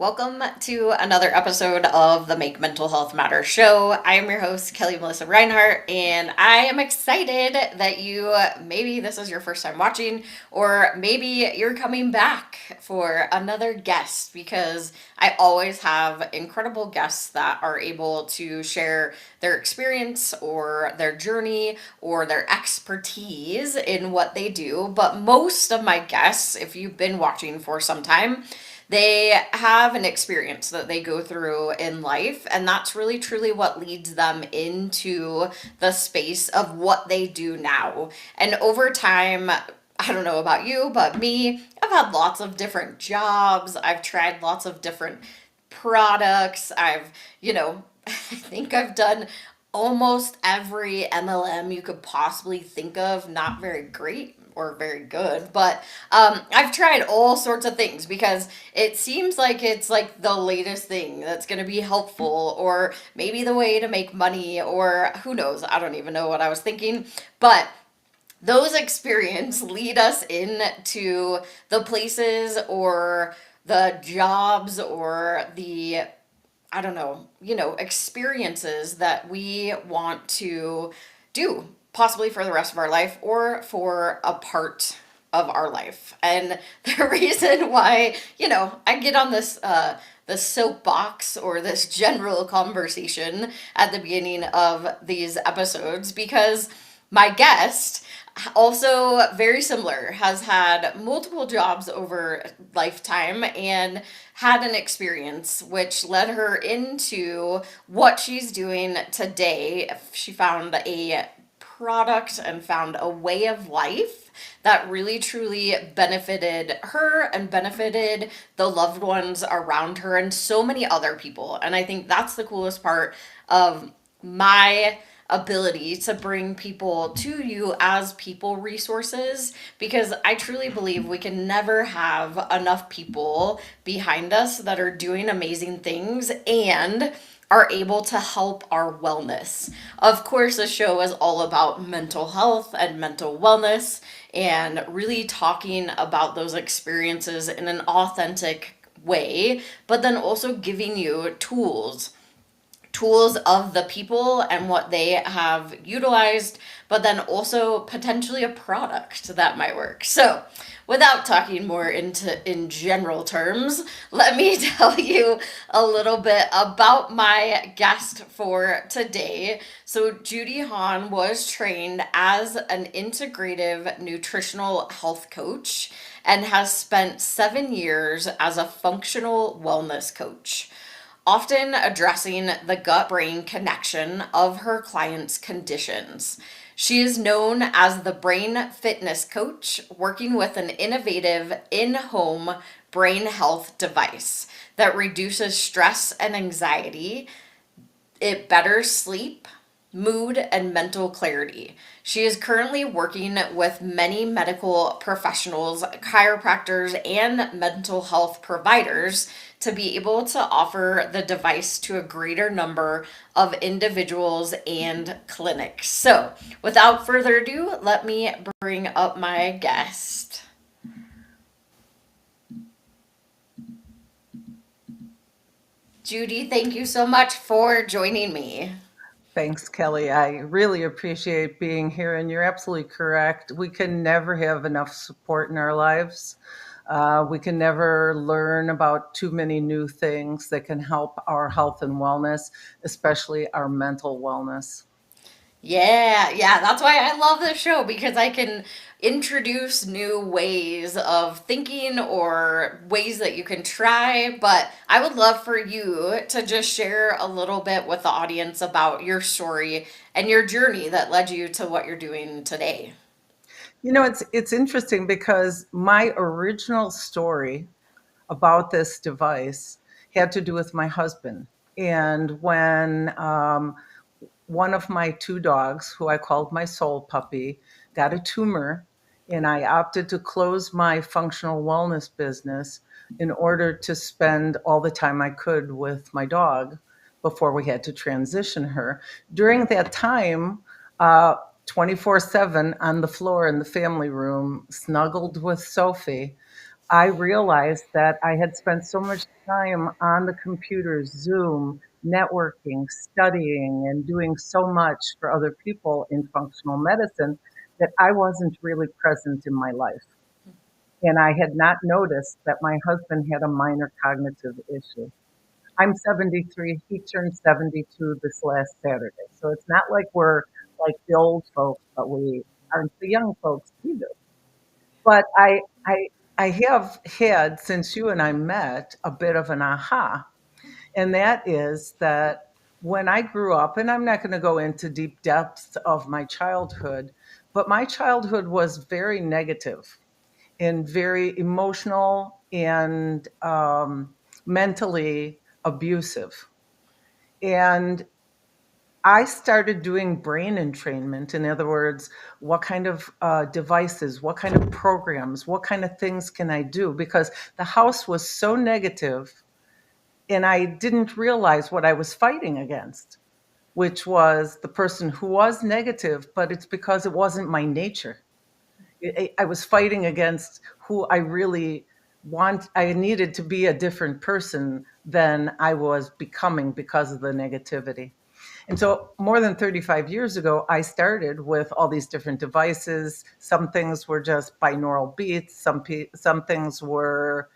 Welcome to another episode of the Make Mental Health Matter show. I am your host, Kelli Melissa Reinhardt, and I am excited that maybe this is your first time watching, or maybe you're coming back for another guest, because I always have incredible guests that are able to share their experience or their journey or their expertise in what they do. But most of my guests, if you've been watching for some time, they have an experience that they go through in life, and that's really truly what leads them into the space of what they do now. And over time, I don't know about you, but me, I've had lots of different jobs. I've tried lots of different products. I think I've done almost every MLM you could possibly think of. Not very great or very good, but I've tried all sorts of things because it seems like it's like the latest thing that's going to be helpful, or maybe the way to make money, or who knows. I don't even know what I was thinking, but those experiences lead us into the places or the jobs or the, I don't know, experiences that we want to do, possibly for the rest of our life or for a part of our life. And the reason why, I get on the soapbox or this general conversation at the beginning of these episodes, because my guest, also very similar, has had multiple jobs over lifetime and had an experience which led her into what she's doing today. She found a product and found a way of life that really truly benefited her and benefited the loved ones around her and so many other people. And I think that's the coolest part of my ability to bring people to you as people resources, because I truly believe we can never have enough people behind us that are doing amazing things and are able to help our wellness. Of course, the show is all about mental health and mental wellness, and really talking about those experiences in an authentic way, but then also giving you tools of the people and what they have utilized, but then also potentially a product that might work. So, without talking more in general terms, let me tell you a little bit about my guest for today. So, Judy Hahn was trained as an integrative nutritional health coach and has spent 7 years as a functional wellness coach, often addressing the gut brain connection of her clients' conditions. She is known as the brain fitness coach, working with an innovative in home brain health device that reduces stress and anxiety. It betters sleep, mood, and mental clarity. She is currently working with many medical professionals, chiropractors, and mental health providers to be able to offer the device to a greater number of individuals and clinics. So, without further ado, let me bring up my guest. Judy, thank you so much for joining me. Thanks, Kelly. I really appreciate being here, and you're absolutely correct. We can never have enough support in our lives. We can never learn about too many new things that can help our health and wellness, especially our mental wellness. Yeah, that's why I love this show, because I can introduce new ways of thinking or ways that you can try. But I would love for you to just share a little bit with the audience about your story and your journey that led you to what you're doing today. It's interesting because my original story about this device had to do with my husband. And when one of my two dogs, who I called my soul puppy, got a tumor, and I opted to close my functional wellness business in order to spend all the time I could with my dog before we had to transition her. During that time, 24/7 on the floor in the family room, snuggled with Sophie, I realized that I had spent so much time on the computer, Zoom, networking, studying, and doing so much for other people in functional medicine that I wasn't really present in my life. And I had not noticed that my husband had a minor cognitive issue. I'm 73. He turned 72 this last Saturday. So it's not like we're like the old folks, but we aren't the young folks either. But I have had, since you and I met, a bit of an aha. And that is that when I grew up, and I'm not going to go into deep depths of my childhood, but my childhood was very negative and very emotional and mentally abusive. And I started doing brain entrainment. In other words, what kind of devices, what kind of programs, what kind of things can I do? Because the house was so negative, and I didn't realize what I was fighting against, which was the person who was negative, but it's because it wasn't my nature. I was fighting against who I really want. I needed to be a different person than I was becoming because of the negativity. And so, more than 35 years ago, I started with all these different devices. Some things were just binaural beats, some things were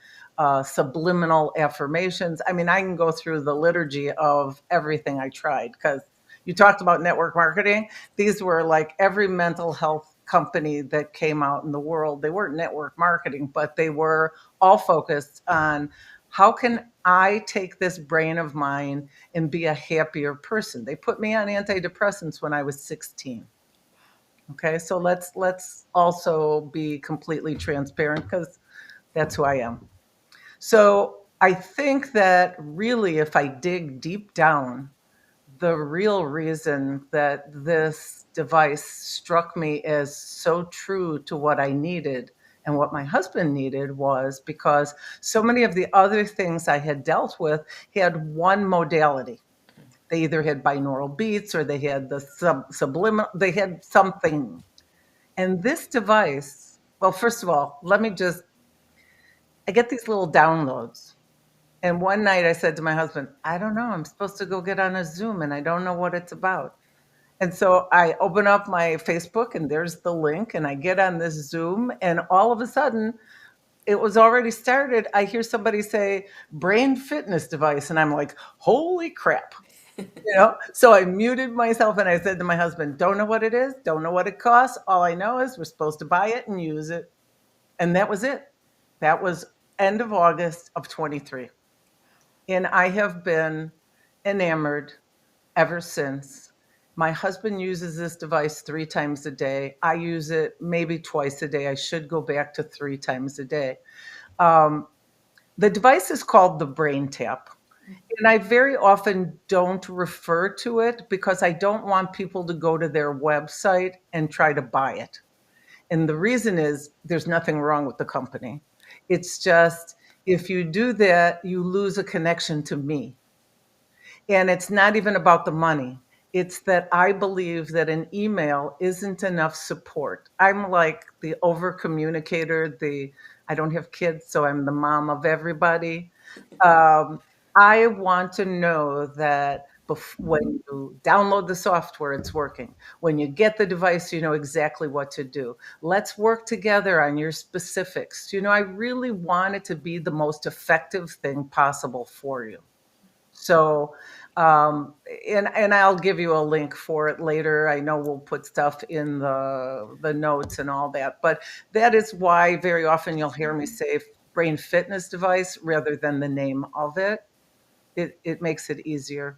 subliminal affirmations. I mean, I can go through the liturgy of everything I tried because you talked about network marketing. These were like every mental health company that came out in the world. They weren't network marketing, but they were all focused on how can I take this brain of mine and be a happier person. They put me on antidepressants when I was 16. Okay, so let's also be completely transparent because that's who I am. So I think that really, if I dig deep down, the real reason that this device struck me as so true to what I needed and what my husband needed was because so many of the other things I had dealt with had one modality. They either had binaural beats or they had the subliminal, they had something. And this device, well, first of all, I get these little downloads. And one night I said to my husband, I don't know, I'm supposed to go get on a Zoom and I don't know what it's about. And so I open up my Facebook and there's the link and I get on this Zoom and all of a sudden it was already started. I hear somebody say brain fitness device and I'm like, holy crap. So I muted myself and I said to my husband, don't know what it is, don't know what it costs. All I know is we're supposed to buy it and use it. And that was it. That was end of August of 23. And I have been enamored ever since. My husband uses this device 3 times a day. I use it maybe twice a day. I should go back to 3 times a day. Um, the device is called the Brain Tap. And I very often don't refer to it because I don't want people to go to their website and try to buy it. And the reason is there's nothing wrong with the company. It's just if you do that, you lose a connection to me. And it's not even about the money. It's that I believe that an email isn't enough support. I'm like the over communicator, I don't have kids, so I'm the mom of everybody. Um, I want to know that when you download the software, it's working. When you get the device, you know exactly what to do. Let's work together on your specifics. I really want it to be the most effective thing possible for you. So, and I'll give you a link for it later. I know we'll put stuff in the notes and all that, but that is why very often you'll hear me say brain fitness device rather than the name of it. It makes it easier.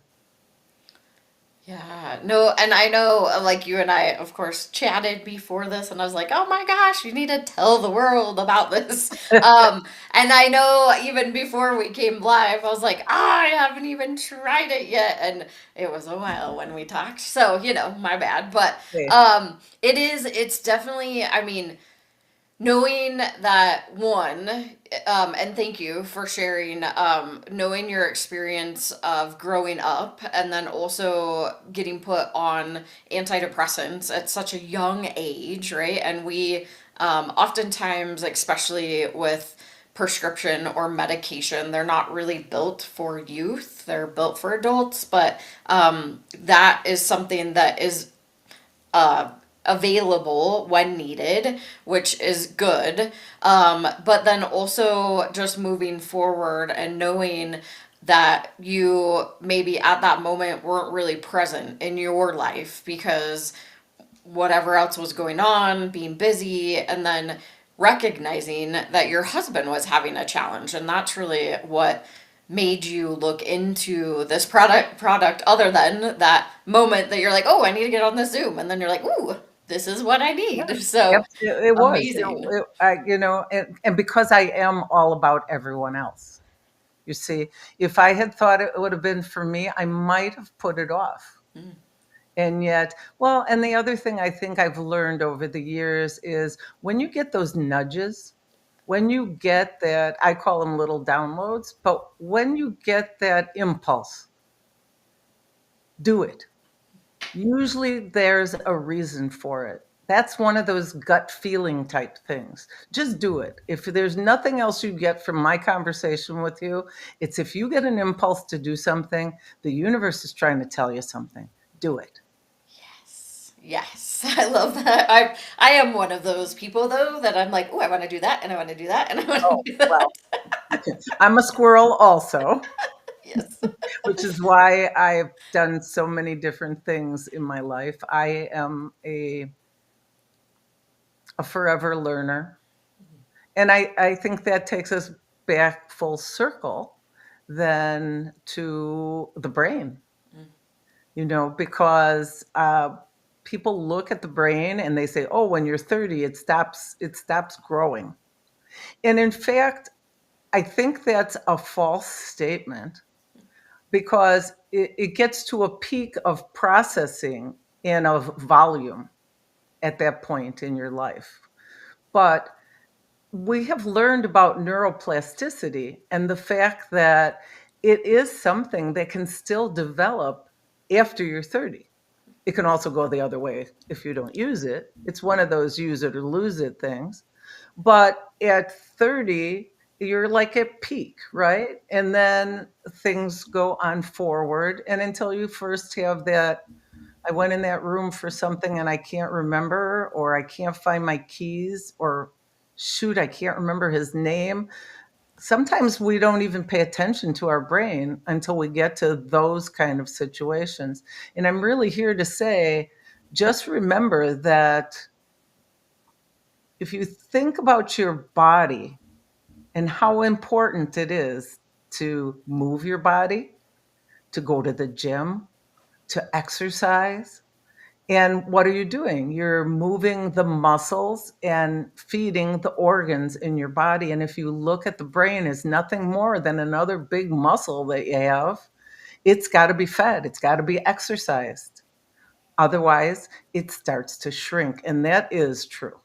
Yeah, no, and I know, like you and I, of course, chatted before this, and I was like, "Oh my gosh, you need to tell the world about this." And I know even before we came live, I was like, "I haven't even tried it yet," and it was a while when we talked, so my bad. But Okay. it's definitely, I mean, knowing that one, and thank you for sharing, knowing your experience of growing up and then also getting put on antidepressants at such a young age, right? And we oftentimes, especially with prescription or medication. They're not really built for youth, they're built for adults, but that is something that is uh, available when needed, which is good. But then also just moving forward and knowing that you maybe at that moment weren't really present in your life because whatever else was going on, being busy, and then recognizing that your husband was having a challenge. And that's really what made you look into this product other than that moment that you're like, oh, I need to get on this Zoom. And then you're like, ooh, this is what I Yeah, need. So absolutely, it was. amazing. And because I am all about everyone else. You see, if I had thought it would have been for me, I might have put it off. Mm, And yet, well, and the other thing I think I've learned over the years is when you get those nudges, when you get that, I call them little downloads, but when you get that impulse, do it. Usually there's a reason for it. That's one of those gut feeling type things. Just do it. If there's nothing else you get from my conversation with you, it's if you get an impulse to do something, the universe is trying to tell you something. Do it. yes. Yes. I love that. I am one of those people though that I'm like, oh, I want to do that and I want to do that and I want to Oh, do that. well, I'm a squirrel also, Yes. which is why I've done so many different things in my life. I am a forever learner. And I think that takes us back full circle then to the brain, Mm, because people look at the brain and they say, oh, when you're 30, it stops growing. And in fact, I think that's a false statement because it gets to a peak of processing and of volume at that point in your life. But we have learned about neuroplasticity and the fact that it is something that can still develop after you're 30. It can also go the other way if you don't use it. It's one of those use it or lose it things. But at 30, you're like at peak, right? And then things go on forward. And until you first have that, I went in that room for something and I can't remember, or I can't find my keys, or shoot, I can't remember his name. Sometimes we don't even pay attention to our brain until we get to those kind of situations. And I'm really here to say, just remember that if you think about your body and how important it is to move your body, to go to the gym, to exercise, and what are you doing? You're moving the muscles and feeding the organs in your body. And if you look at the brain as nothing more than another big muscle that you have, it's got to be fed, it's got to be exercised. Otherwise, it starts to shrink. And that is true.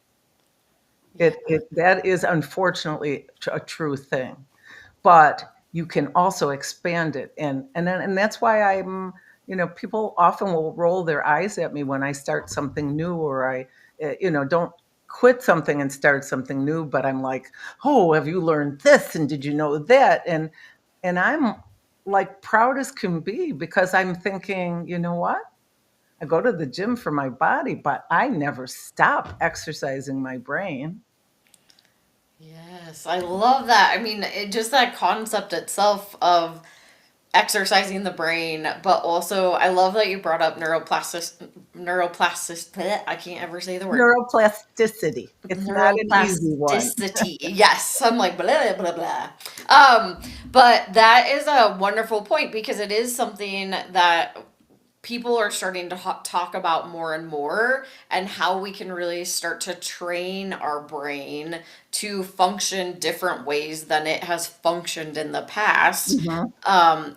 yeah. That is unfortunately a true thing. But you can also expand it. And that's why people often will roll their eyes at me when I start something new, or I don't quit something and start something new, but I'm like, oh, have you learned this, and did you know that? And I'm like proud as can be, because I'm thinking, you know what, I go to the gym for my body, but I never stop exercising my brain. Yes, I love that. I mean, just that concept itself of exercising the brain, but also I love that you brought up neuroplastic. I can't ever say the word. Neuroplasticity, it's not an easy one. Neuroplasticity. Yes, I'm like blah blah blah. But that is a wonderful point because it is something that people are starting to talk about more and more, and how we can really start to train our brain to function different ways than it has functioned in the past. Mhm.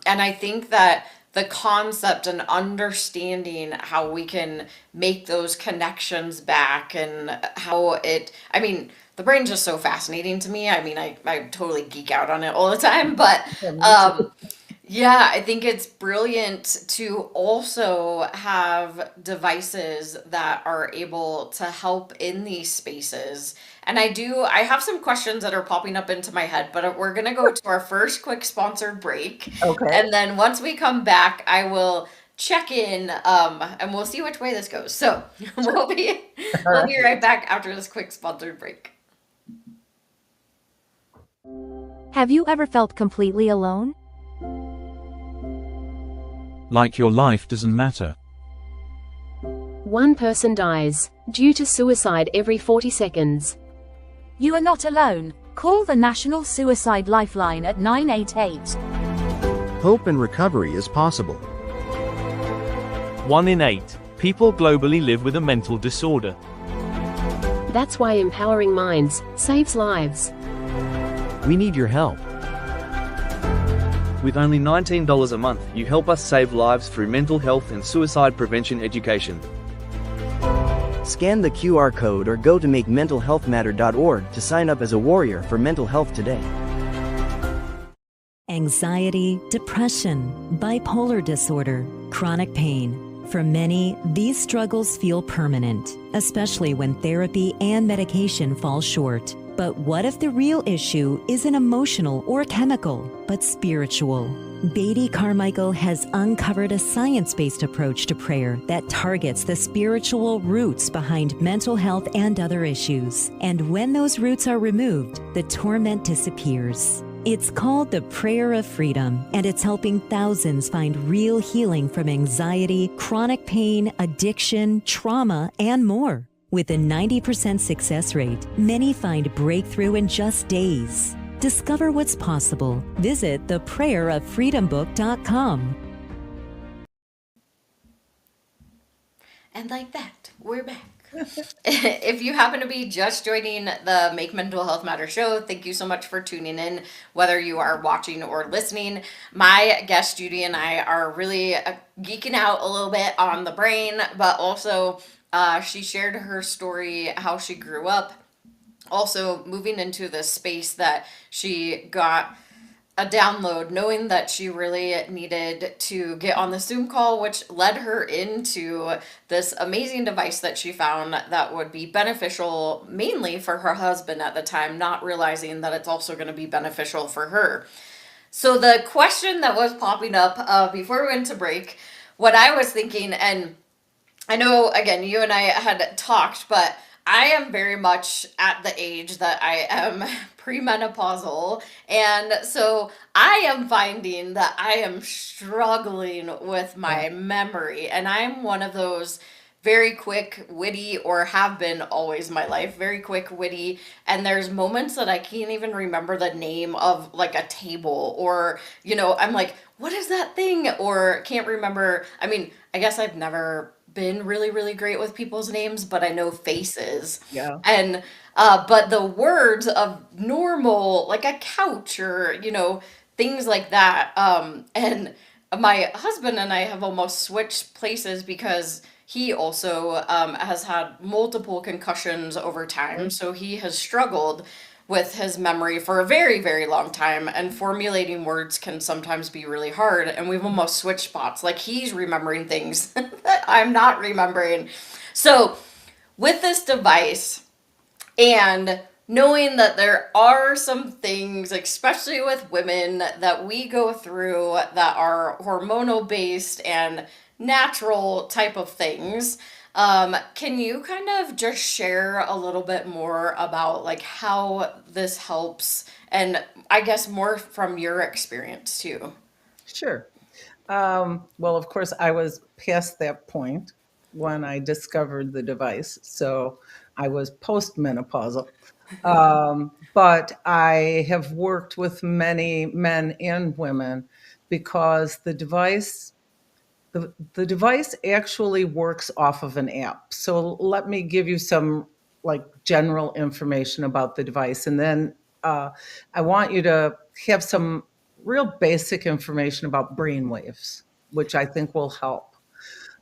And I think that the concept and understanding how we can make those connections back and how I mean, the brain's just so fascinating to me. I mean, I totally geek out on it all the time, but Yeah, me um, too. Yeah, I think it's brilliant to also have devices that are able to help in these spaces. And I have some questions that are popping up into my head, but we're going to go to our first quick sponsored break. Okay. And then once we come back, I will check in and we'll see which way this goes. So Sure. All we'll right. be right back after this quick sponsored break. Have you ever felt completely alone? Like your life doesn't matter. One person dies due to suicide every 40 seconds. You are not alone. Call the National Suicide Lifeline at 988. Hope and recovery is possible. 1 in 8 people globally live with a mental disorder. That's why empowering minds saves lives. We need your help. With only $19 a month, you help us save lives through mental health and suicide prevention education. Scan the QR code or go to makementalhealthmatter.org to sign up as a warrior for mental health today. Anxiety, depression, bipolar disorder, chronic pain. For many, these struggles feel permanent, especially when therapy and medication fall short. But what if the real issue isn't emotional or chemical, but spiritual? Beatty Carmichael has uncovered a science-based approach to prayer that targets the spiritual roots behind mental health and other issues. And when those roots are removed, the torment disappears. It's called the Prayer of Freedom, and it's helping thousands find real healing from anxiety, chronic pain, addiction, trauma, and more. With a 90% success rate, many find breakthrough in just days. Discover what's possible. Visit theprayeroffreedombook.com. And like that, we're back. If you happen to be just joining the Make Mental Health Matter show, thank you so much for tuning in, whether you are watching or listening. My guest Judy and I are really geeking out a little bit on the brain, but also she shared her story, how she grew up, also moving into this space that she got a download, knowing that she really needed to get on the Zoom call, which led her into this amazing device that she found that would be beneficial mainly for her husband at the time, not realizing that it's also going to be beneficial for her. So the question that was popping up before we went to break, what I was thinking, and I know, again, you and I had talked, but I am very much at the age that I am premenopausal. And so I am finding that I am struggling with my memory. And I'm one of those very quick, witty, or have been always my life, very quick, witty. And there's moments that I can't even remember the name of like a table, or, I'm like, what is that thing? Or can't remember. I mean, I guess I've never been really, really great with people's names, but I know faces. Yeah. And but the words of normal, like a couch, or things like that. And my husband and I have almost switched places because he also has had multiple concussions over time, so he has struggled with his memory for a very, very long time, and formulating words can sometimes be really hard, and we've almost switched spots. Like, he's remembering things that I'm not remembering. So with this device, and knowing that there are some things, especially with women, that we go through that are hormonal based and natural type of things, can you kind of just share a little bit more about like how this helps, and I guess more from your experience too? Sure. Well, of course, I was past that point when I discovered the device. So I was postmenopausal. But I have worked with many men and women because the device actually works off of an app. So let me give you some like general information about the device, and then I want you to have some real basic information about brain waves, which I think will help.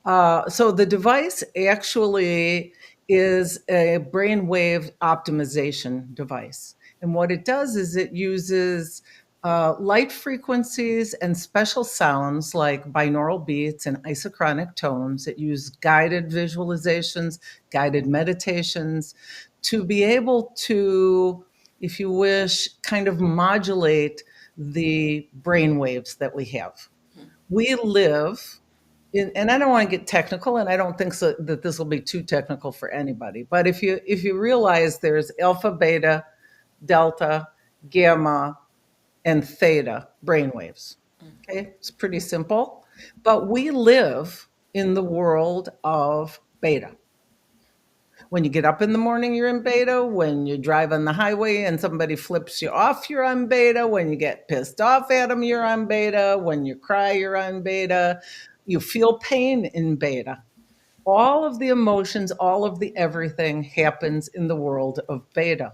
So the device actually is a brainwave optimization device. And what it does is it uses light frequencies and special sounds like binaural beats and isochronic tones that use guided visualizations, guided meditations to be able to, if you wish, kind of modulate the brain waves that we have. We live in, and I don't want to get technical, and I don't think so that this will be too technical for anybody. But if you realize there's alpha, beta, delta, gamma, and theta brainwaves. Okay, it's pretty simple. But we live in the world of beta. When you get up in the morning, you're in beta. When you drive on the highway and somebody flips you off, you're on beta. When you get pissed off at them, you're on beta. When you cry, you're on beta. You feel pain in beta. All of the emotions, all of the everything happens in the world of beta.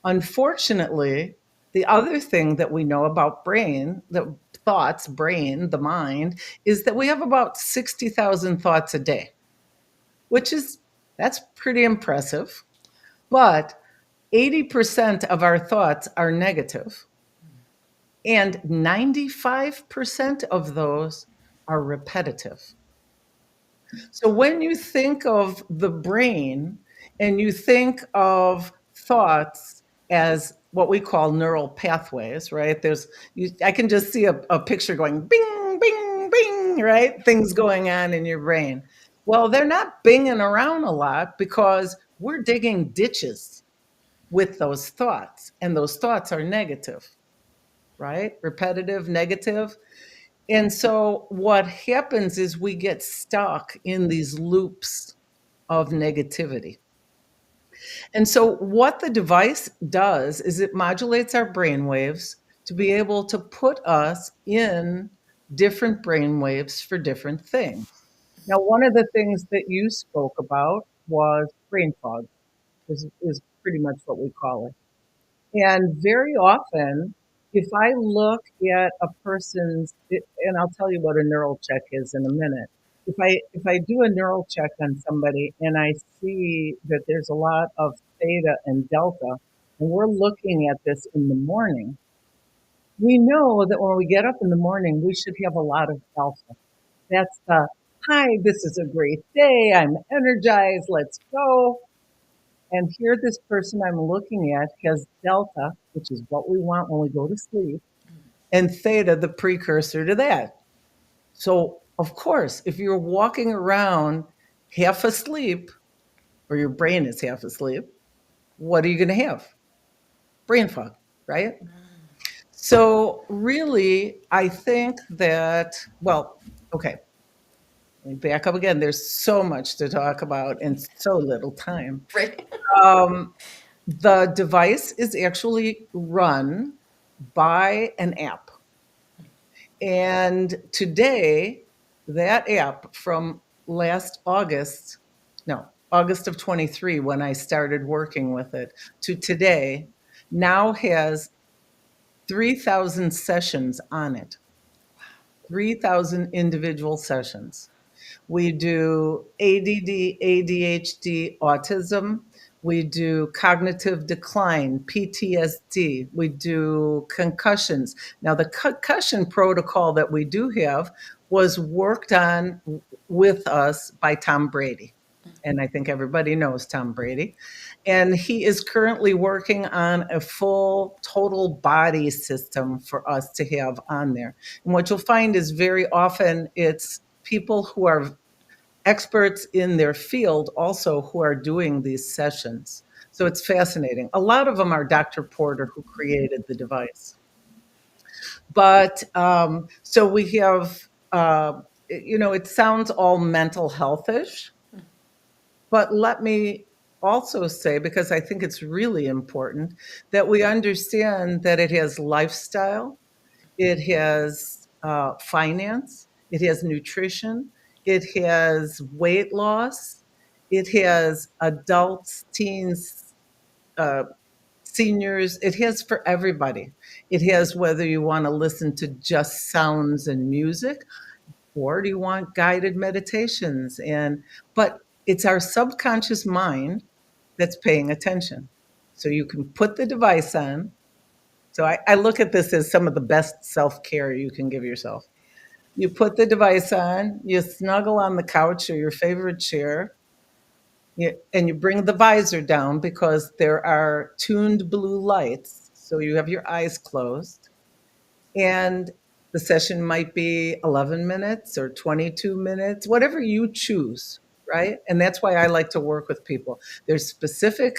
Unfortunately, the other thing that we know about brain, the thoughts, brain, the mind, is that we have about 60,000 thoughts a day, that's pretty impressive. But 80% of our thoughts are negative, and 95% of those are repetitive. So when you think of the brain and you think of thoughts as what we call neural pathways, right? I can just see a picture going bing, bing, bing, right? Things going on in your brain. Well, they're not binging around a lot because we're digging ditches with those thoughts, and those thoughts are negative, right? Repetitive, negative. And so what happens is we get stuck in these loops of negativity. And so what the device does is it modulates our brain waves to be able to put us in different brain waves for different things. Now, one of the things that you spoke about was brain fog, is pretty much what we call it. And very often, if I look at a person's, and I'll tell you what a NeuralChek is in a minute. If I do a NeuralChek on somebody and I see that there's a lot of theta and delta, and we're looking at this in the morning, we know that when we get up in the morning, we should have a lot of alpha. That's the, hi, this is a great day, I'm energized, let's go. And here this person I'm looking at has delta, which is what we want when we go to sleep, and theta, the precursor to that. So, of course, if you're walking around half asleep, or your brain is half asleep, what are you going to have? Brain fog, right? So, really, I think that, well, okay, let me back up again. There's so much to talk about and so little time. Right. The device is actually run by an app. And today, that app from August of 23, when I started working with it, to today, now has 3,000 sessions on it. 3,000 individual sessions. We do ADD, ADHD, autism. We do cognitive decline, PTSD. We do concussions. Now, the concussion protocol that we do have was worked on with us by Tom Brady. And I think everybody knows Tom Brady. And he is currently working on a full total body system for us to have on there. And what you'll find is very often it's people who are experts in their field also who are doing these sessions. So it's fascinating. A lot of them are Dr. Porter, who created the device. But so we have, it sounds all mental health-ish. But let me also say, because I think it's really important, that we understand that it has lifestyle, it has finance, it has nutrition, it has weight loss, it has adults, teens, seniors, it has for everybody. It has whether you want to listen to just sounds and music, or do you want guided meditations? But it's our subconscious mind that's paying attention. So you can put the device on, So I look at this as some of the best self-care you can give yourself. You put the device on, you snuggle on the couch or your favorite chair, and you bring the visor down because there are tuned blue lights. So you have your eyes closed, and the session might be 11 minutes or 22 minutes, whatever you choose, right? And that's why I like to work with people. There's specific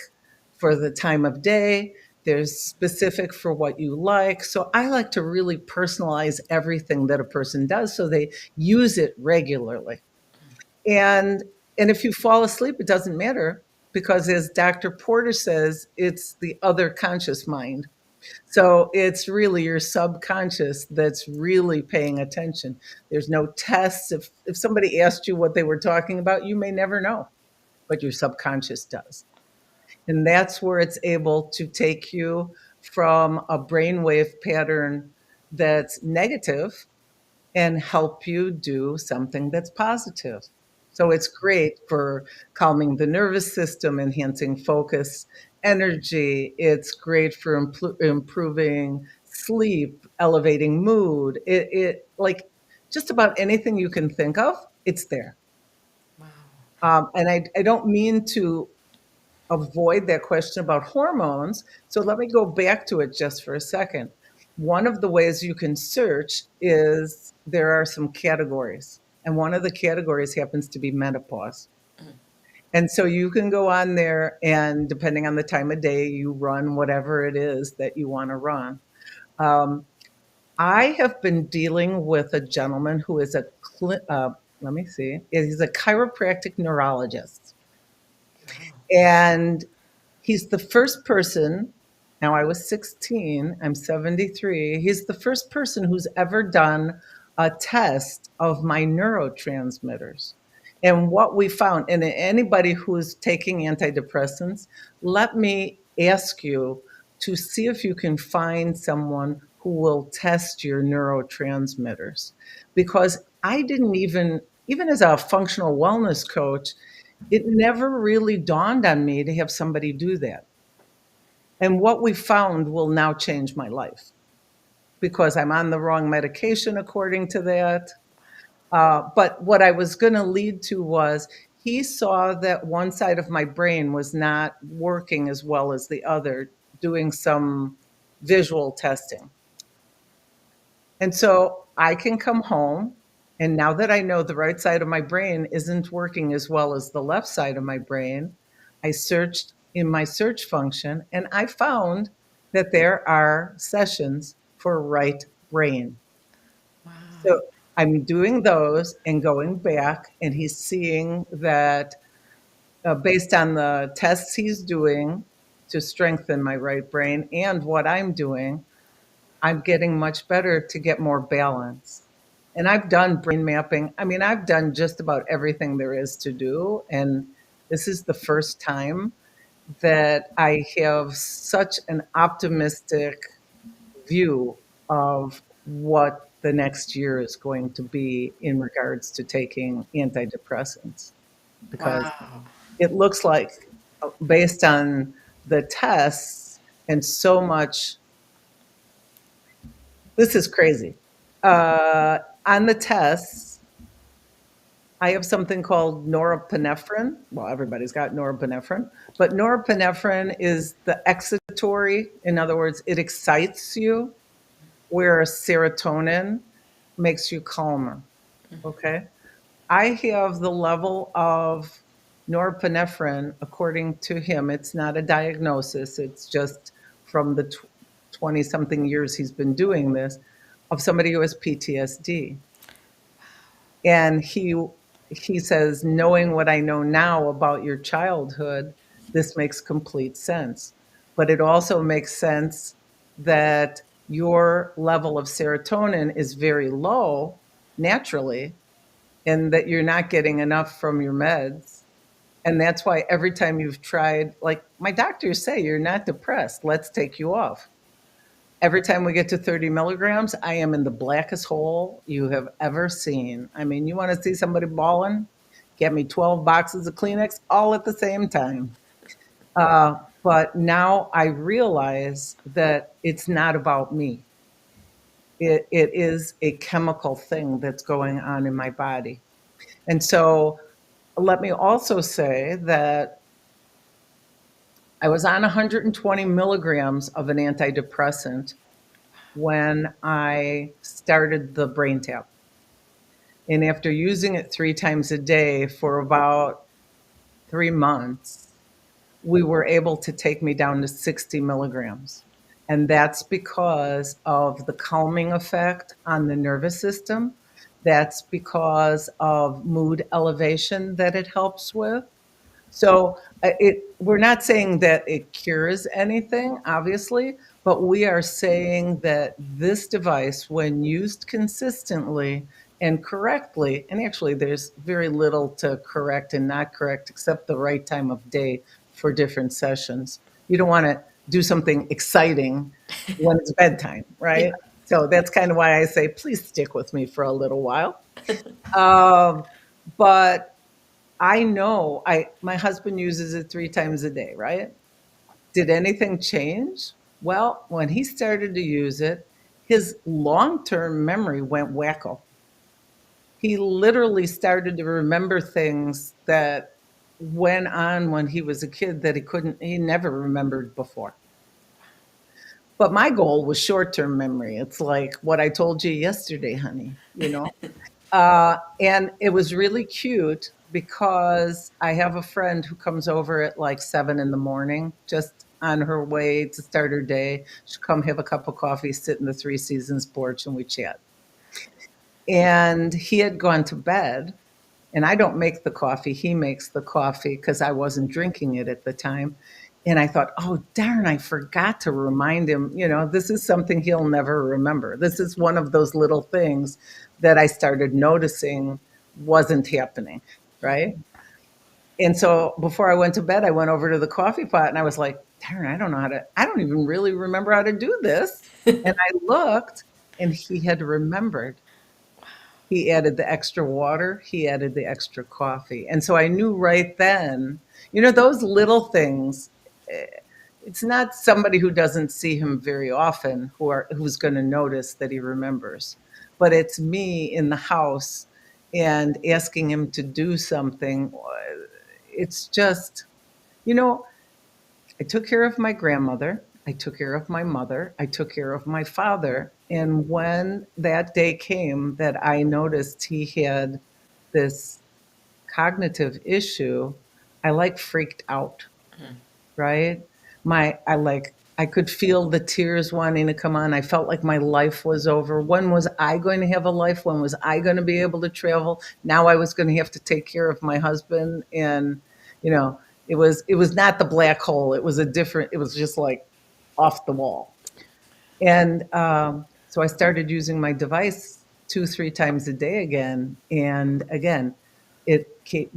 for the time of day, there's specific for what you like. So I like to really personalize everything that a person does so they use it regularly. And and if you fall asleep, it doesn't matter because as Dr. Porter says, it's the other conscious mind. So it's really your subconscious that's really paying attention. There's no tests. If somebody asked you what they were talking about, you may never know, but your subconscious does. And that's where it's able to take you from a brainwave pattern that's negative and help you do something that's positive. So it's great for calming the nervous system, enhancing focus, energy. It's great for improving sleep, elevating mood. It like just about anything you can think of, it's there. And I don't mean to avoid that question about hormones. So let me go back to it just for a second. One of the ways you can search is there are some categories, and one of the categories happens to be menopause. And so you can go on there, and depending on the time of day, you run whatever it is that you want to run. I have been dealing with a gentleman who is let me see, he's a chiropractic neurologist. And he's the first person, now I was 16, I'm 73. He's the first person who's ever done a test of my neurotransmitters. And what we found, and anybody who's taking antidepressants, let me ask you to see if you can find someone who will test your neurotransmitters. Because I didn't even as a functional wellness coach, it never really dawned on me to have somebody do that. And what we found will now change my life because I'm on the wrong medication according to that. But what I was going to lead to was he saw that one side of my brain was not working as well as the other, doing some visual testing. And so I can come home, and now that I know the right side of my brain isn't working as well as the left side of my brain, I searched in my search function and I found that there are sessions for right brain. Wow. So I'm doing those and going back, and he's seeing that based on the tests he's doing to strengthen my right brain and what I'm doing, I'm getting much better to get more balance. And I've done brain mapping. I mean, I've done just about everything there is to do. And this is the first time that I have such an optimistic view of what the next year is going to be in regards to taking antidepressants. Because it looks like, based on the tests and so much, this is crazy. On the tests, I have something called norepinephrine. Well, everybody's got norepinephrine, but norepinephrine is the excitatory. In other words, it excites you, whereas serotonin makes you calmer. Okay? I have the level of norepinephrine, according to him. It's not a diagnosis, it's just from the 20-something years he's been doing this, of somebody who has PTSD. And he says, knowing what I know now about your childhood, this makes complete sense. But it also makes sense that your level of serotonin is very low naturally, and that you're not getting enough from your meds. And that's why every time you've tried, like my doctors say, you're not depressed, let's take you off. Every time we get to 30 milligrams, I am in the blackest hole you have ever seen. I mean, you want to see somebody bawling? Get me 12 boxes of Kleenex all at the same time. But now I realize that it's not about me. It is a chemical thing that's going on in my body. And so let me also say that I was on 120 milligrams of an antidepressant when I started the brain tap. And after using it 3 times a day for about 3 months, we were able to take me down to 60 milligrams. And that's because of the calming effect on the nervous system. That's because of mood elevation that it helps with. So we're not saying that it cures anything, obviously, but we are saying that this device, when used consistently and correctly, and actually there's very little to correct and not correct except the right time of day for different sessions. You don't want to do something exciting when it's bedtime, right? Yeah. So that's kind of why I say, please stick with me for a little while. Um, but I know my husband uses it 3 times a day, right? Did anything change? Well, when he started to use it, his long-term memory went wacko. He literally started to remember things that went on when he was a kid that he never remembered before. But my goal was short-term memory. It's like what I told you yesterday, honey, you know? And it was really cute because I have a friend who comes over at like 7 in the morning, just on her way to start her day. She'll come have a cup of coffee, sit in the Three Seasons porch, and we chat. And he had gone to bed, and I don't make the coffee. He makes the coffee because I wasn't drinking it at the time. And I thought, oh, darn, I forgot to remind him, this is something he'll never remember. This is one of those little things that I started noticing wasn't happening, right? And so before I went to bed, I went over to the coffee pot and I was like, darn, I don't even really remember how to do this. And I looked and he had remembered. He added the extra water, he added the extra coffee. And so I knew right then, those little things, it's not somebody who doesn't see him very often who's going to notice that he remembers. But it's me in the house and asking him to do something. It's just, you know, I took care of my grandmother. I took care of my mother. I took care of my father. And when that day came that I noticed he had this cognitive issue, I freaked out, right? I could feel the tears wanting to come on. I felt like my life was over. When was I going to have a life? When was I going to be able to travel? Now I was going to have to take care of my husband. And, it was not the black hole. It was it was just like off the wall. And so I started using my device 2, 3 times a day again. And again, it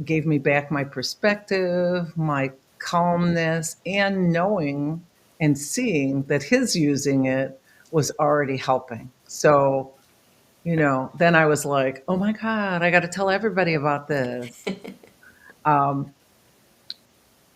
gave me back my perspective, my calmness, and knowing and seeing that his using it was already helping. So, then I was like, oh my God, I got to tell everybody about this.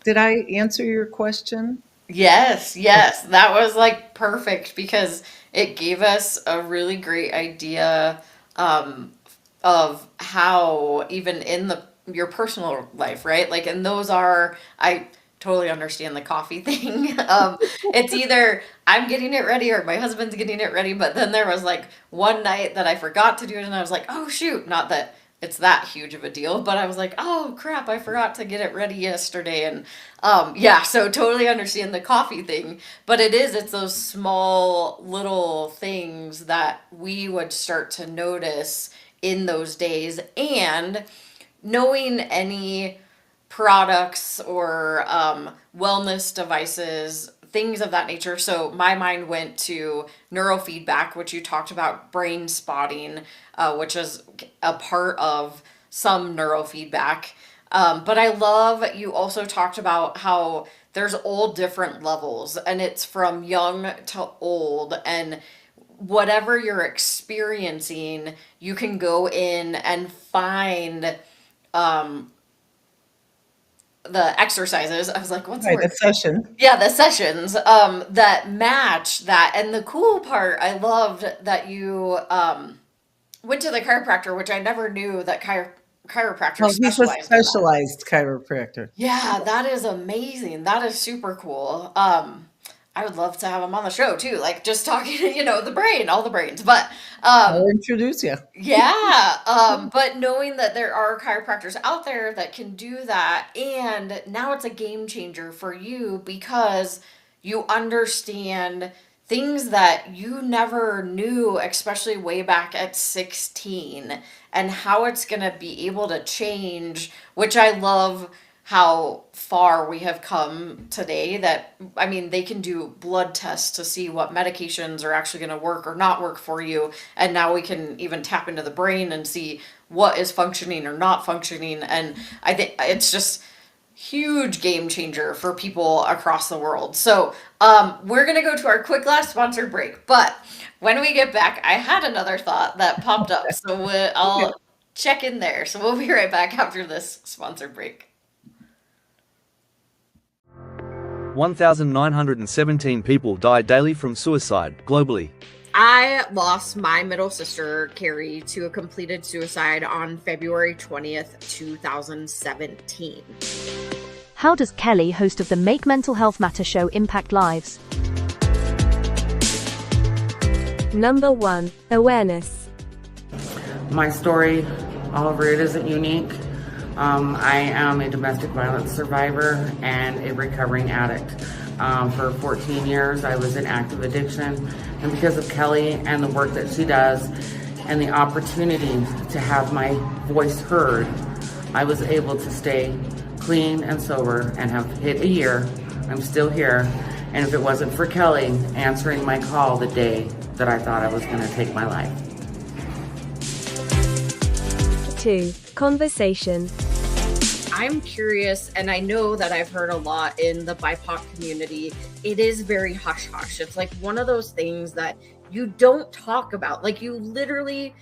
Did I answer your question? Yes, that was like perfect because it gave us a really great idea of how even in your personal life, right? Like, and those are, I totally understand the coffee thing. It's either I'm getting it ready or my husband's getting it ready. But then there was like one night that I forgot to do it, and I was like, oh shoot, not that it's that huge of a deal, but I was like, oh crap, I forgot to get it ready yesterday. And yeah, so totally understand the coffee thing. But it's those small little things that we would start to notice in those days. And knowing any products or wellness devices, things of that nature. So my mind went to neurofeedback, which you talked about, brain spotting, which is a part of some neurofeedback. But I love you also talked about how there's all different levels and it's from young to old, and whatever you're experiencing, you can go in and find the exercises. I was like, what's the Right, word? a session. Yeah, the sessions that match that. And the cool part, I loved that you went to the chiropractor, which I never knew that chiropractors Well, he's a specialized in that. specialized chiropractor. Yeah, that is amazing. That is super cool. I would love to have him on the show too, like just talking, the brain, all the brains. But I'll introduce you. yeah, but knowing that there are chiropractors out there that can do that, and now it's a game changer for you because you understand things that you never knew, especially way back at 16, and how it's going to be able to change, which I love how far we have come today that I mean they can do blood tests to see what medications are actually going to work or not work for you, and now we can even tap into the brain and see what is functioning or not functioning, and I think it's just huge game changer for people across the world. So we're going to go to our quick last sponsored break, but when we get back I had another thought that popped up, so I'll check in there, so we'll be right back after this sponsored break. 1,917 people die daily from suicide globally. I lost my middle sister, Carrie, to a completed suicide on February 20th, 2017. How does Kelli, host of the Make Mental Health Matter show, impact lives? Number 1, awareness. My story, however, it isn't unique. I am a domestic violence survivor and a recovering addict. For 14 years, I was in active addiction, and because of Kelli and the work that she does and the opportunity to have my voice heard, I was able to stay clean and sober and have hit a year. I'm still here, and if it wasn't for Kelli answering my call the day that I thought I was going to take my life. 2, conversation. I'm curious, and I know that I've heard a lot in the BIPOC community, it is very hush-hush. It's like one of those things that you don't talk about. Like you literally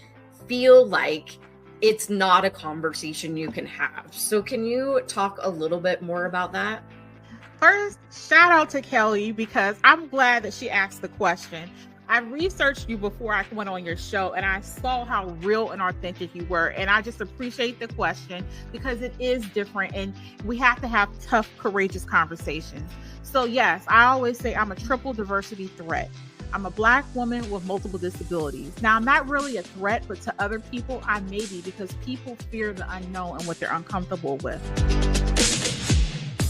feel like it's not a conversation you can have. So can you talk a little bit more about that? First, shout out to Kelli, because I'm glad that she asked the question. I researched you before I went on your show, and I saw how real and authentic you were. And I just appreciate the question because it is different, and we have to have tough, courageous conversations. So yes, I always say I'm a triple diversity threat. I'm a Black woman with multiple disabilities. Now, I'm not really a threat, but to other people, I may be, because people fear the unknown and what they're uncomfortable with.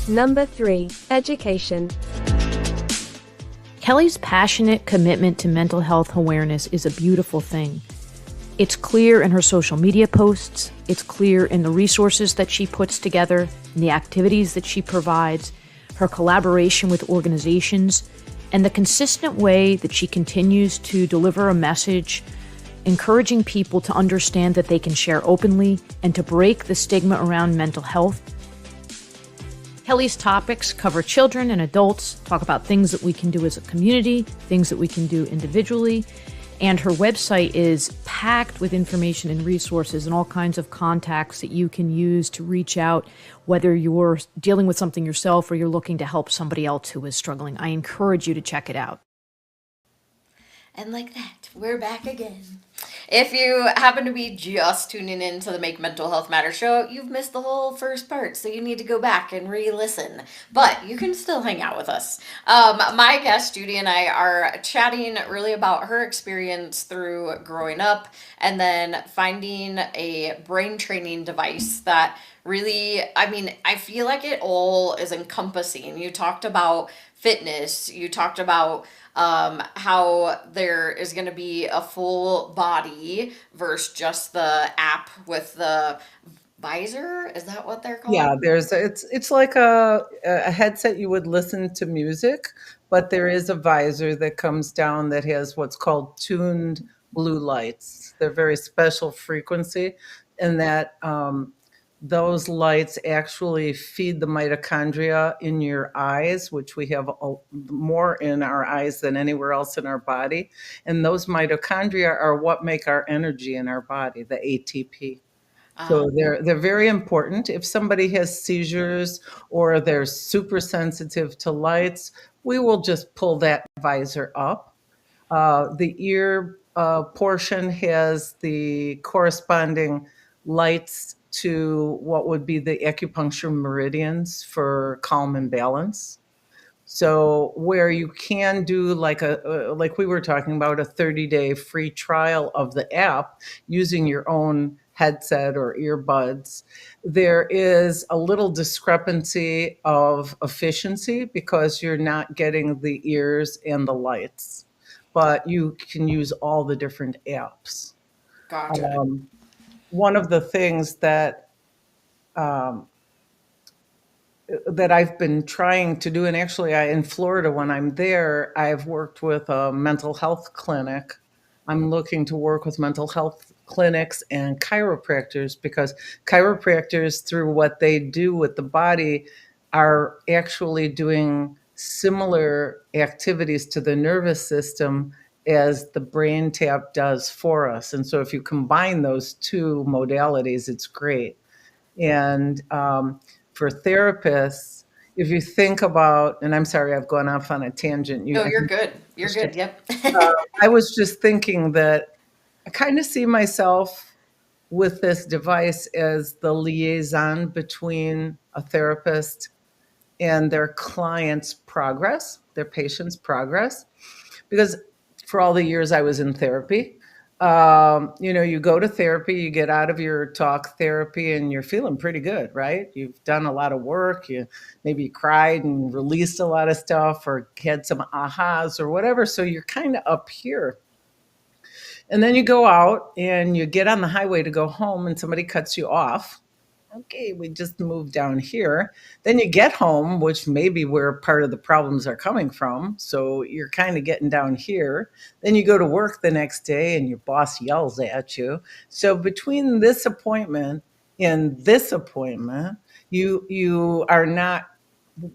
Number 3, education. Kelli's passionate commitment to mental health awareness is a beautiful thing. It's clear in her social media posts, it's clear in the resources that she puts together, in the activities that she provides, her collaboration with organizations, and the consistent way that she continues to deliver a message, encouraging people to understand that they can share openly and to break the stigma around mental health. Kelli's topics cover children and adults, talk about things that we can do as a community, things that we can do individually, and her website is packed with information and resources and all kinds of contacts that you can use to reach out, whether you're dealing with something yourself or you're looking to help somebody else who is struggling. I encourage you to check it out. And like that, we're back again. If you happen to be just tuning in to the Make Mental Health Matter show, you've missed the whole first part, so you need to go back and re-listen. But you can still hang out with us. My guest, Judy, and I are chatting really about her experience through growing up and then finding a brain training device that really, I feel like it all is encompassing. You talked about fitness, you talked about how there is going to be a full body versus just the app with the visor. Is that what they're called? Yeah, it's like a headset you would listen to music, but there is a visor that comes down that has what's called tuned blue lights. They're very special frequency, and that those lights actually feed the mitochondria in your eyes, which we have more in our eyes than anywhere else in our body. And those mitochondria are what make our energy in our body, the ATP. So they're very important. If somebody has seizures or they're super sensitive to lights, we will just pull that visor up. The ear portion has the corresponding lights to what would be the acupuncture meridians for calm and balance. So where you can do like we were talking about, a 30-day free trial of the app using your own headset or earbuds, there is a little discrepancy of efficiency because you're not getting the ears and the lights, but you can use all the different apps. Gotcha. One of the things um, that I've been trying to do, and actually in Florida, when I'm there, I've worked with a mental health clinic. I'm looking to work with mental health clinics and chiropractors because chiropractors, through what they do with the body, are actually doing similar activities to the nervous system as the brain tap does for us. And so if you combine those two modalities, it's great. And for therapists, if you think about, and I'm sorry, I've gone off on a tangent. No, you're good. You're good. Yep. I was just thinking that I kind of see myself with this device as the liaison between a therapist and their client's progress, their patient's progress. Because for all the years I was in therapy, you go to therapy, you get out of your talk therapy, and you're feeling pretty good, right? You've done a lot of work. You maybe cried and released a lot of stuff, or had some ahas or whatever. So you're kind of up here. And then you go out and you get on the highway to go home, and somebody cuts you off. Okay, we just moved down here. Then you get home, which may be where part of the problems are coming from. So you're kind of getting down here. Then you go to work the next day and your boss yells at you. So between this appointment and this appointment, you are not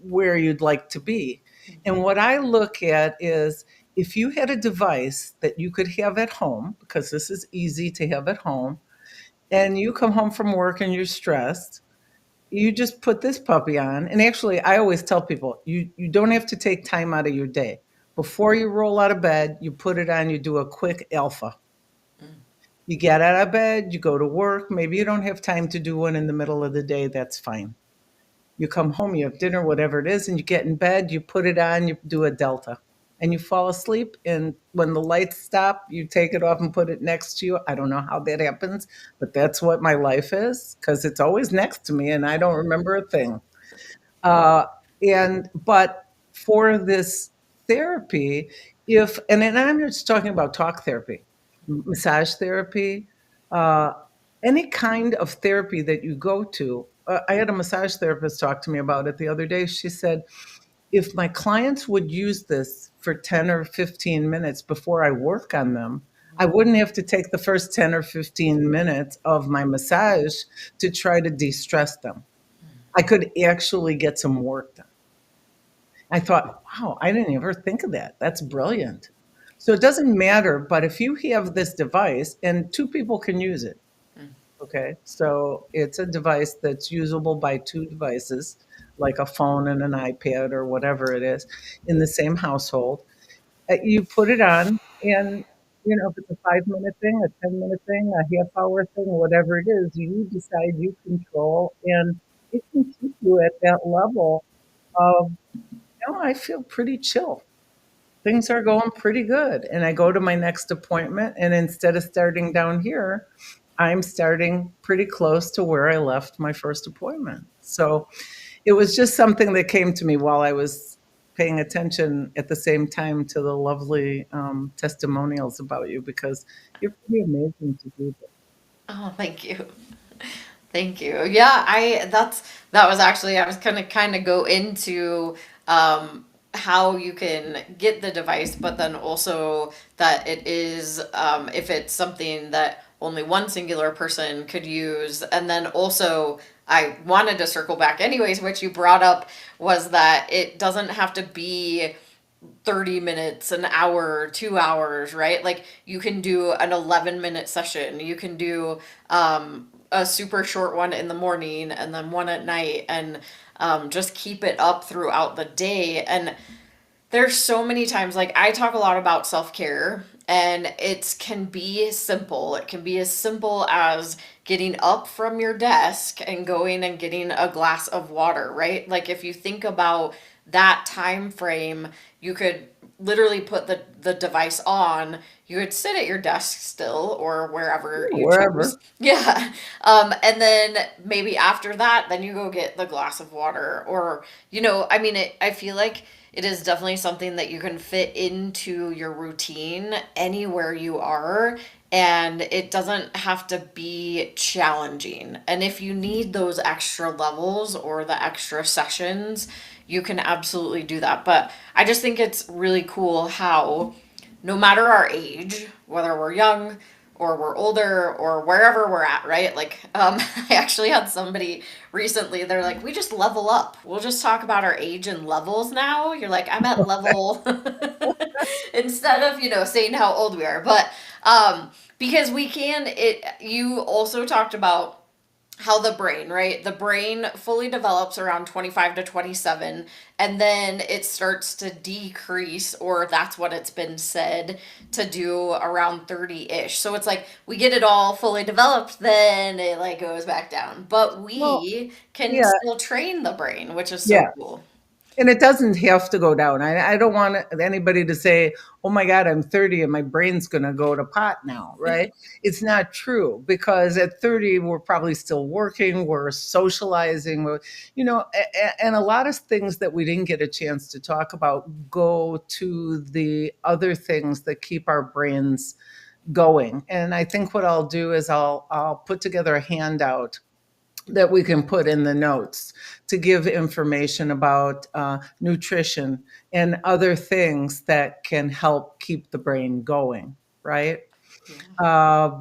where you'd like to be. And what I look at is, if you had a device that you could have at home, because this is easy to have at home, and you come home from work and you're stressed, you just put this puppy on. And actually, I always tell people, you don't have to take time out of your day. Before you roll out of bed, you put it on, you do a quick alpha. You get out of bed, you go to work. Maybe you don't have time to do one in the middle of the day. That's fine. You come home, you have dinner, whatever it is, and you get in bed, you put it on, you do a delta, and you fall asleep. And when the lights stop, you take it off and put it next to you. I don't know how that happens, but that's what my life is, because it's always next to me and I don't remember a thing. But for this therapy, and I'm just talking about talk therapy, massage therapy, any kind of therapy that you go to. I had a massage therapist talk to me about it the other day. She said, if my clients would use this for 10 or 15 minutes before I work on them, I wouldn't have to take the first 10 or 15 minutes of my massage to try to de-stress them. I could actually get some work done. I thought, wow, I didn't ever think of that. That's brilliant. So it doesn't matter, but if you have this device and two people can use it, okay, so it's a device that's usable by two devices, like a phone and an iPad or whatever it is, in the same household. You put it on, and if it's a 5-minute thing, a 10-minute thing, a half-hour thing, whatever it is, you decide, you control, and it can keep you at that level of, I feel pretty chill. Things are going pretty good. And I go to my next appointment, and instead of starting down here, I'm starting pretty close to where I left my first appointment. So it was just something that came to me while I was paying attention at the same time to the lovely testimonials about you, because you're pretty amazing to do this. Oh, thank you. Thank you. Yeah, that was actually, I was gonna kind of go into how you can get the device, but then also that it is if it's something that only one singular person could use. And then also I wanted to circle back anyways, which you brought up, was that it doesn't have to be 30 minutes, an hour, 2 hours, right? Like you can do an 11-minute session. You can do a super short one in the morning and then one at night, and just keep it up throughout the day. And there's so many times, like I talk a lot about self-care, and it can be simple. It can be as simple as getting up from your desk and going and getting a glass of water, right? Like if you think about that time frame, you could literally put the device on. You could sit at your desk still or wherever you choose. Wherever. Yeah. And then maybe after that, then you go get the glass of water, or, I mean, I feel like it is definitely something that you can fit into your routine anywhere you are, and it doesn't have to be challenging. And if you need those extra levels or the extra sessions, you can absolutely do that. But I just think it's really cool how no matter our age, whether we're young or we're older or wherever we're at, right? Like, I actually had somebody recently, they're like, we just level up. We'll just talk about our age and levels now. You're like, I'm at level instead of, saying how old we are. But because you also talked about how the brain, right? The brain fully develops around 25 to 27, and then it starts to decrease, or that's what it's been said to do, around 30-ish. So it's like we get it all fully developed, then it like goes back down. But we can yeah. still train the brain, which is so Yeah. cool. And it doesn't have to go down. I don't want anybody to say, oh my God, I'm 30 and my brain's going to go to pot now, right? It's not true, because at 30, we're probably still working, we're socializing, and a lot of things that we didn't get a chance to talk about go to the other things that keep our brains going. And I think what I'll do is I'll put together a handout that we can put in the notes to give information about nutrition and other things that can help keep the brain going, right?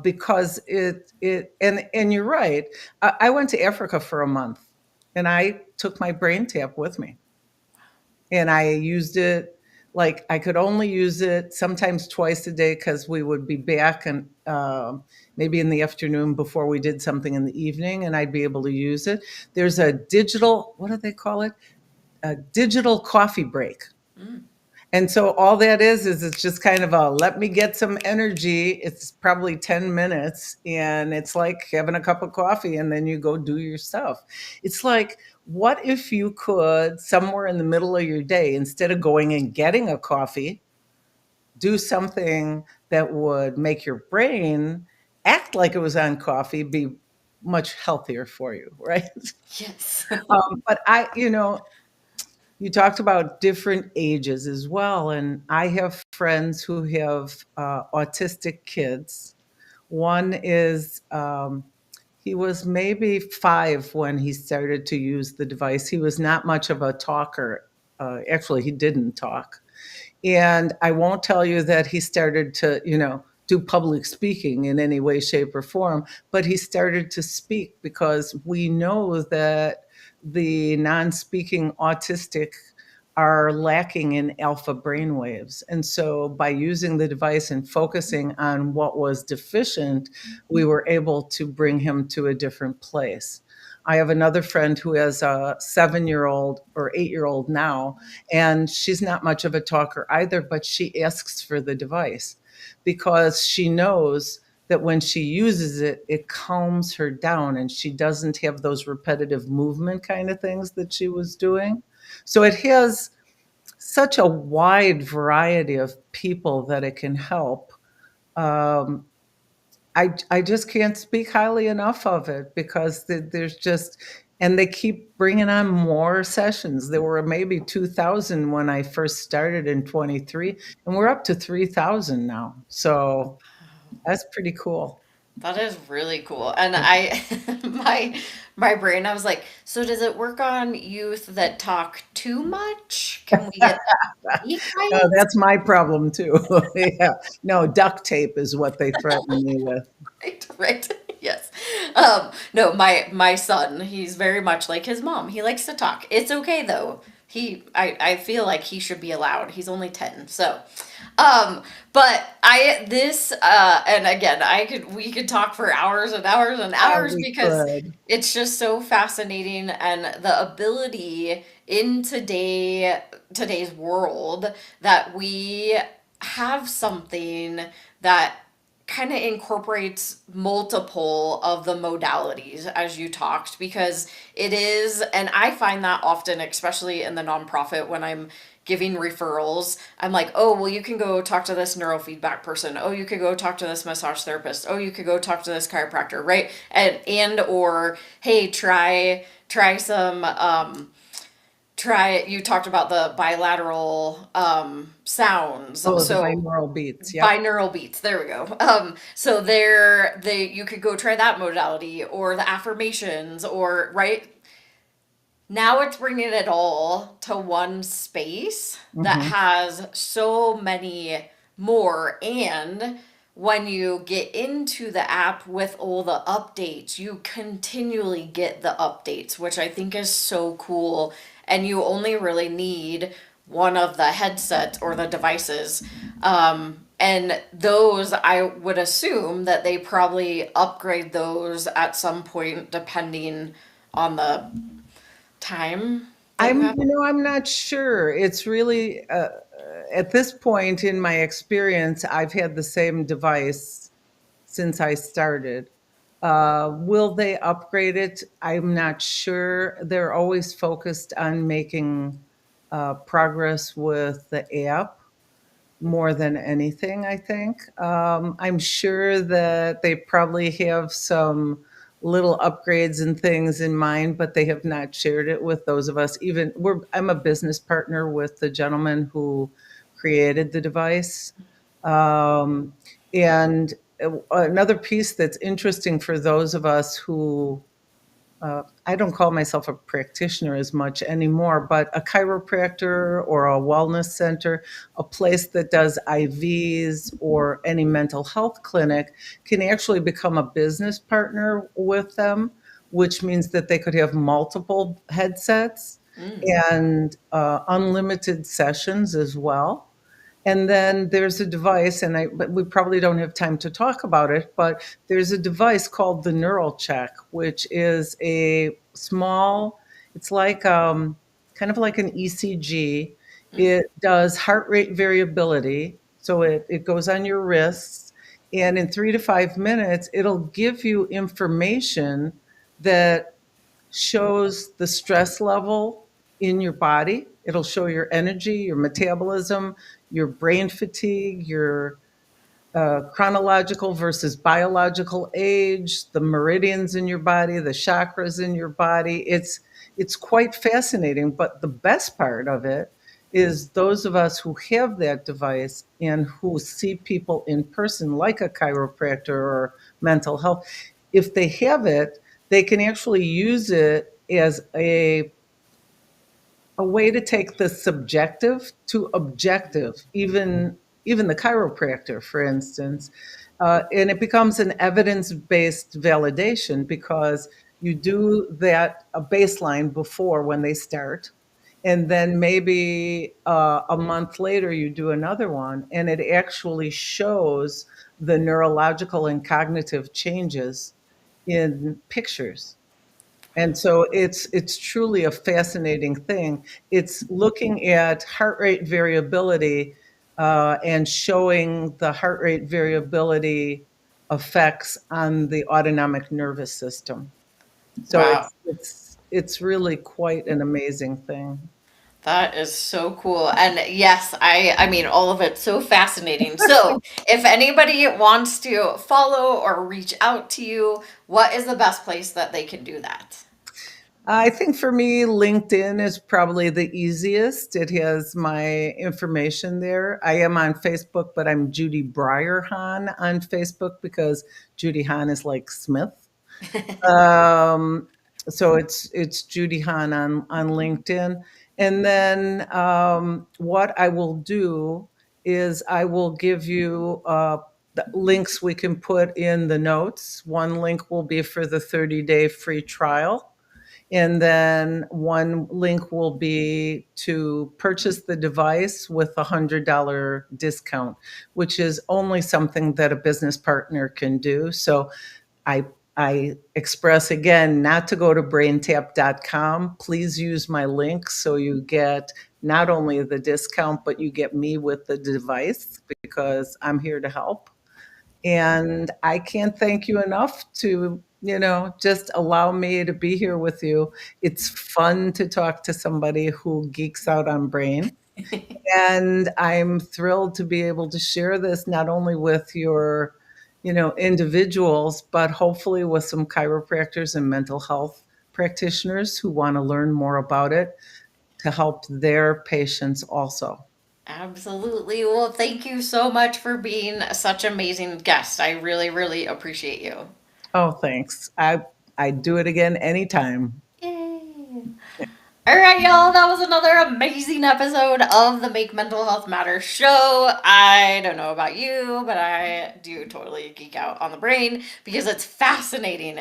Because and you're right. I went to Africa for a month, and I took my brain tap with me, and I used it. Like I could only use it sometimes twice a day, because we would be back and maybe in the afternoon before we did something in the evening, and I'd be able to use it. There's a digital, what do they call it? A digital coffee break. And so all that is it's just kind of a let me get some energy. It's probably 10 minutes, and it's like having a cup of coffee, and then you go do your stuff. It's like, what if you could, somewhere in the middle of your day, instead of going and getting a coffee, do something that would make your brain act like it was on coffee, be much healthier for you, right? Yes. But you talked about different ages as well, and I have friends who have autistic kids. One is he was maybe 5 when he started to use the device. He was not much of a talker. Actually, he didn't talk. And I won't tell you that he started to, do public speaking in any way, shape, or form, but he started to speak, because we know that the non-speaking autistic are lacking in alpha brainwaves. And so by using the device and focusing on what was deficient, we were able to bring him to a different place. I have another friend who has a 7-year-old or 8-year-old now, and she's not much of a talker either, but she asks for the device because she knows that when she uses it, it calms her down, and she doesn't have those repetitive movement kind of things that she was doing. So it has such a wide variety of people that it can help. I just can't speak highly enough of it, because there's just, and they keep bringing on more sessions. There were maybe 2,000 when I first started in 23, and we're up to 3,000 now. So that's pretty cool. That is really cool. And my brain, I was like, so does it work on youth that talk too much? Can we get No, that's my problem too. Yeah. No, duct tape is what they threaten me with. Right. Yes. No, my son, he's very much like his mom. He likes to talk. It's okay though. I feel like he should be allowed. He's only 10. So, but and again, we could talk for hours and hours and hours We because could. it's just so fascinating, and the ability in today's world that we have something that kind of incorporates multiple of the modalities as you talked, because it is, and I find that often, especially in the nonprofit, when I'm giving referrals, I'm like, oh, well, you can go talk to this neurofeedback person. Oh, you could go talk to this massage therapist. Oh, you could go talk to this chiropractor, right? Or hey, try some you talked about the bilateral sounds. Oh, the So binaural beats. Yep. binaural beats, there we go. So you could go try that modality, or the affirmations, or right now it's bringing it all to one space that has so many more. And when you get into the app with all the updates, you continually get the updates, which I think is so cool. And you only really need one of the headsets or the devices. And those, I would assume that they probably upgrade those at some point, depending on the time. I'm not sure. It's really at this point in my experience, I've had the same device since I started. Will they upgrade it? I'm not sure. They're always focused on making progress with the app more than anything, I think. I'm sure that they probably have some little upgrades and things in mind, but they have not shared it with those of us. I'm a business partner with the gentleman who created the device. And another piece that's interesting for those of us who I don't call myself a practitioner as much anymore, but a chiropractor or a wellness center, a place that does IVs or any mental health clinic can actually become a business partner with them, which means that they could have multiple headsets and unlimited sessions as well. And then there's a device, but we probably don't have time to talk about it, but there's a device called the NeuralChek, which is a small, it's like kind of like an ECG. It does heart rate variability. So it goes on your wrists, and in 3 to 5 minutes, it'll give you information that shows the stress level in your body. It'll show your energy, your metabolism, your brain fatigue, your chronological versus biological age, the meridians in your body, the chakras in your body. It's quite fascinating. But the best part of it is those of us who have that device and who see people in person, like a chiropractor or mental health, if they have it, they can actually use it as a way to take the subjective to objective, even the chiropractor, for instance. And it becomes an evidence-based validation because you do that a baseline before when they start. And then maybe a month later, you do another one, and it actually shows the neurological and cognitive changes in pictures. And so it's truly a fascinating thing. It's looking at heart rate variability and showing the heart rate variability effects on the autonomic nervous system. So Wow. it's really quite an amazing thing. That is so cool. And yes, I mean, all of it's so fascinating. So if anybody wants to follow or reach out to you, what is the best place that they can do that? I think for me, LinkedIn is probably the easiest. It has my information there. I am on Facebook, but I'm Judy Hahn on Facebook because Judy Hahn is like Smith. So it's Judy Hahn on LinkedIn. And then what I will do is I will give you the links we can put in the notes. One link will be for the 30-day free trial. And then one link will be to purchase the device with a $100 discount, which is only something that a business partner can do. So I express again not to go to braintap.com. Please use my link so you get not only the discount, but you get me with the device because I'm here to help. And I can't thank you enough to, just allow me to be here with you. It's fun to talk to somebody who geeks out on brain. And I'm thrilled to be able to share this not only with your, individuals, but hopefully with some chiropractors and mental health practitioners who want to learn more about it to help their patients also. Absolutely. Well, thank you so much for being such an amazing guest. I really, really appreciate you. Oh, thanks. I'd do it again anytime. Yay. All right, y'all. That was another amazing episode of the Make Mental Health Matter show. I don't know about you, but I do totally geek out on the brain because it's fascinating.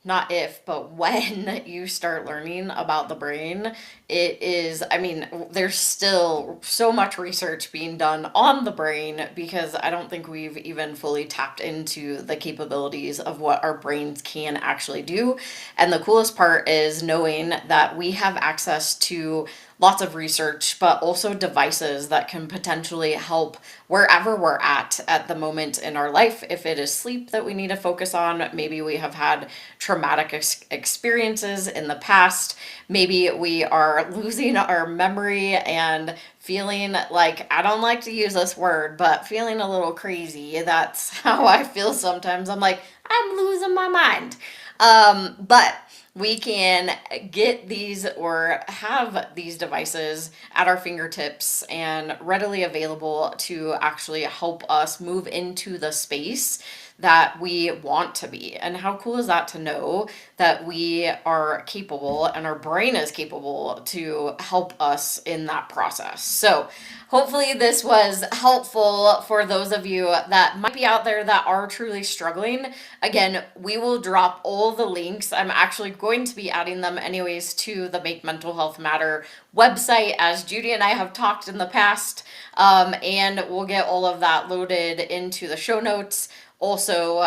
Not if, but when you start learning about the brain, there's still so much research being done on the brain because I don't think we've even fully tapped into the capabilities of what our brains can actually do. And the coolest part is knowing that we have access to lots of research, but also devices that can potentially help wherever we're at the moment in our life. If it is sleep that we need to focus on, maybe we have had traumatic experiences in the past, maybe we are losing our memory and feeling like, I don't like to use this word, but feeling a little crazy. That's how I feel sometimes. I'm like, I'm losing my mind. But we can get these or have these devices at our fingertips and readily available to actually help us move into the space that we want to be. And how cool is that to know that we are capable and our brain is capable to help us in that process. So hopefully this was helpful for those of you that might be out there that are truly struggling. Again, we will drop all the links. I'm actually going to be adding them anyways to the Make Mental Health Matter website, as Judy and I have talked in the past, and we'll get all of that loaded into the show notes. Also,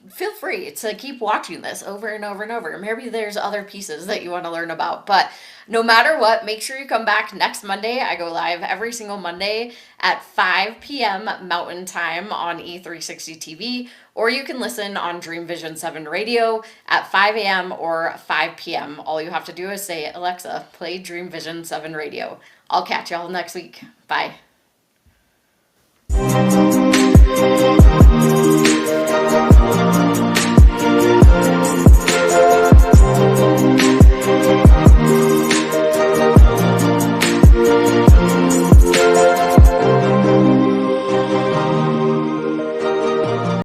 feel free to keep watching this over and over and over. Maybe there's other pieces that you want to learn about, but no matter what, make sure you come back next Monday. I go live every single Monday at 5 p.m. Mountain Time on E360 TV, or you can listen on Dream Vision 7 Radio at 5 a.m. or 5 p.m. All you have to do is say, Alexa, play Dream Vision 7 Radio. I'll catch y'all next week. Bye.